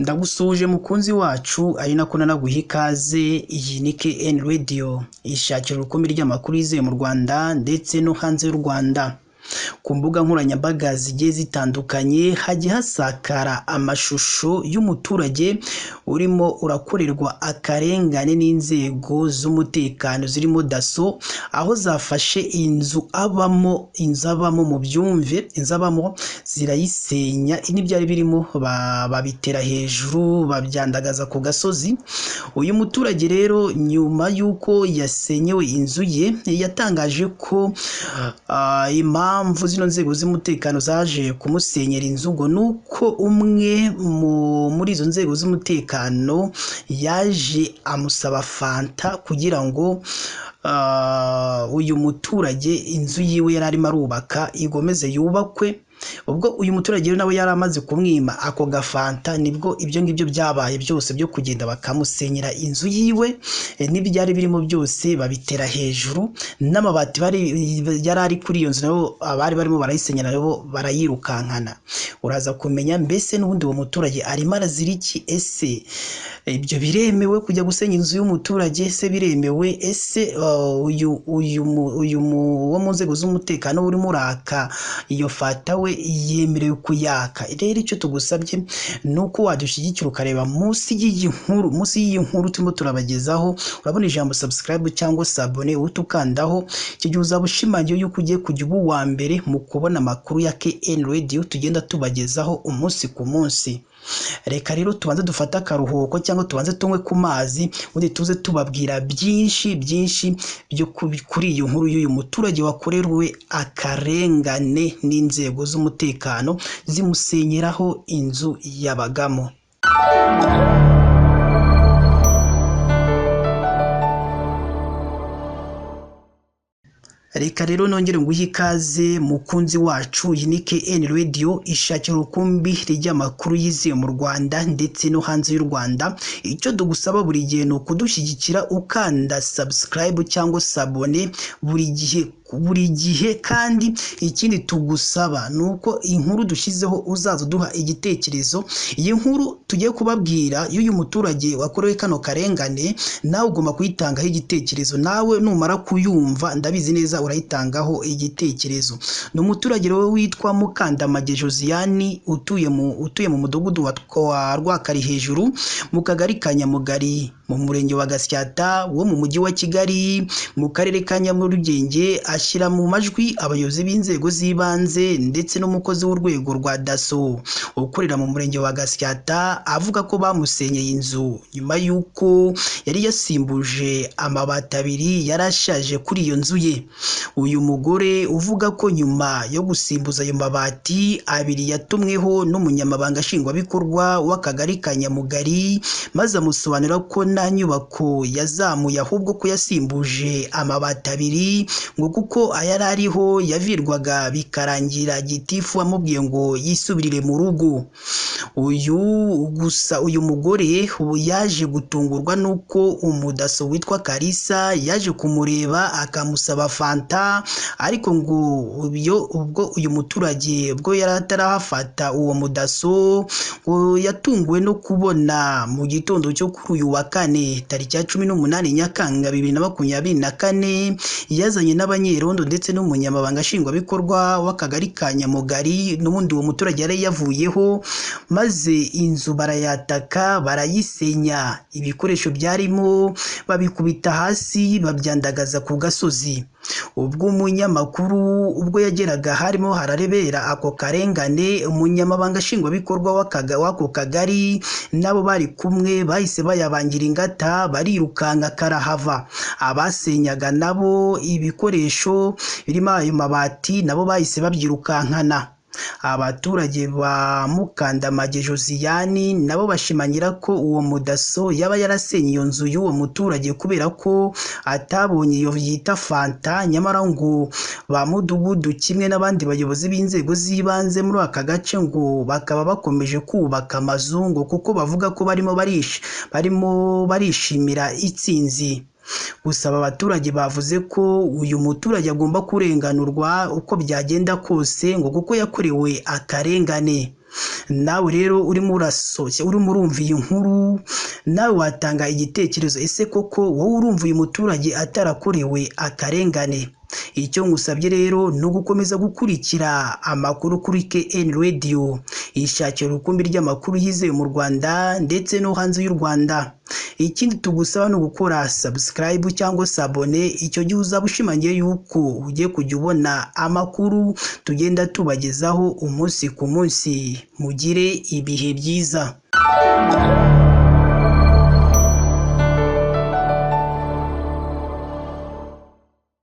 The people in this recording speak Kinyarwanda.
Ndagusuje mukunzi wacu ari nako nanaguha ikaze. Iyi ni KN Radio ishakira urukumbi ry'amakuru yizewe mu Rwanda ndetse no hanze y'u Rwanda. Ku mbuga nkoranyambaga zigiye zitandukanye hagiye hasakara amashusho y'umuturage urimo urakorerwa akarengane n'inzego z'umutekano zirimo daso, aho zafashe inzu abamo mu byumve, inzu abamo zirayisenya, n'ibyari birimo babitera hejuru babyandagaza ku gasozi. Uyu muturage rero nyuma y'uko yasenyewe inzu ye yatangaje ko impamvu zino nzego z'umutekano zaje kumusenyera inzu ngo nuko umwe muri izo nzego z'umutekano yaje amusaba fanta kugira ngo uyu muturage inzu yiwe yari arimo arubaka igomeze yubakwe. Ubwo uyu muturage nawe yari amaze kumwima ako gafanta, nibwo ibyo ngibyo byabaye byose byo kugenda bakamusenyera inzu yiwe, n'ibyari birimo byose babitera hejuru, n'amabati yari ari kuri iyo nzu nabo abari barimo barayisenyera nabo barayirukankana. Uraza kumenya mbese n'ubundi uwo muturage arimo arazira iki? Ese ibyo biremewe kujya gusenya inzu y'umuturage? Ese biremewe? Ese uyu wo mu nzego z'umutekano urimo uraka iyo fata we yemerewe kuyaka? Rero icyo tugusabye ni uko wadushyigikira ukareba munsi y'iyi nkuru turimo turabagezaho, urabona ijambo subscribe cyangwa se abone, utukandaho. Icyo gihe uzaba ushimangiye yuko ugiye kujya uba uwa mbere mu kubona amakuru ya KN Radio tugenda tubagezaho umunsi ku munsi. Reka rero tubanze dufate akaruhuko cyangwa tubanze tunywe ku mazi, ubundi tuze tubabwira byinshi byo kuri iyi nkuru y'uyu muturage wakorewe akarengane n'inzego z'umutekano zimusenyeraho inzu yabagamo. Reka rero nongere nguhe ikaze mukunzi wacu. Iyi ni KN Radio ishakira urukumbi ry'amakuru yizewe mu Rwanda ndetse no hanze y'u Rwanda. Icyo tugusaba buri gihe ni ukudushyigikira ukanda subscribe cyangwa se abone buri gihe, kandi ikindi tugusaba ni uko inkuru dushyizeho uzaza uduha igitekerezo. Iyi nkuru tugiye kubabwira y'uyu muturage wakorewe kano karengane, nawe ugomba kuyitangaho igitekerezo. Nawe numara kuyumva ndabizi neza urayitangaho igitekerezo. Ni umuturage rero witwa Mukandamage Josiane utuye mu mudugudu wa Rwakari hejuru mu kagari ka Nyamugari mu murenge wa Gasyata wo mu mujyi wa Kigali mu karere ka Nyarugenge. Ashyira mu majwi abayobozi b'inzego z'ibanze ndetse n'umukozi w'urwego rwa daso ukorera mu murenge wa Gasyata, avuga ko bamusenyeye inzu nyuma y'uko yari yasimbuje amabati abiri yarashaje kuri iyo nzu ye. Uyu mugore uvuga ko nyuma yo gusimbuza ayo mabati abiri yatumweho n'umunyamabanga nshingwabikorwa w'akagari ka Nyamugari, maze amusobanura ko nta nyubako yazamuye ahubwo ko yasimbuje amabati abiri, ngo kuko ayari ariho yavirwaga bikarangira gitifu amubwiye ngo yisubirire mu rugo. Uyu mugore yaje gutungurwa nuko umudaso witwa Kalisa yaje kumureba akamusaba fanta, ariko ngo ubwo uyu muturage bwo yari atarahafata uwo mudaso, ngo yatunguwe no kubona mu gitondo cyo kuri uyu wa kane tariki ya 18 Nyakanga 2024 yazanye n'abanyerondo ndetse n'umunyamabanga nshingwabikorwa w'akagari ka Nyamugari. N'ubundi uwo muturage yari yavuyeho, maze inzu barayataka barayisenya, ibikoresho byarimo babikubita hasi babyandagaza ku gasozi. Ubwo umunyamakuru ubwo yageraga harimo hararebera ako karengane, umunyamabanga nshingwabikorwa w'ako kagari nabo bari kumwe bahise bayabangira ingata barirukanka karahava. Abasenyaga nabo ibikoresho birimo ayo mabati nabo bahise babyirukankana. Abaturage ba Mukandamage Josiane nabo bashimangira ko uwo mudaso yaba yarasenye iyo nzu y'uwo muturage kubera ko atabonye iyo yita fanta, nyamara ngo ba mudugudu kimwe n'abandi bayobozi b'inzego z'ibanze muri aka gace ngo bakaba bakomeje kubaka amazu, ngo kuko bavuga ko barimo barishimira itsinzi. Gusa aba baturage bavuze ko uyu muturage agomba kurenganurwa uko byagenda kose, ngo kuko yakorewe akarengane. nawe rero urimo urumva iyi nkuru, nawe watanga igitekerezo. Ese koko wowe urumva uyu muturage atarakorewe akarengane? Icyo ngusabye rero ni ugukomeza gukurikira amakuru kuri KN Radio, ishakira urukumbi ry'amakuru yizewe mu Rwanda ndetse no hanze y'u Rwanda. Ikindi tugusaba ni ugukora subscribe cyangwa se abone, icyo gihe uzaba ushimangiye yuko ugiye kujya ubona amakuru tugenda tubagezaho umunsi ku munsi. Mugire ibihe byiza.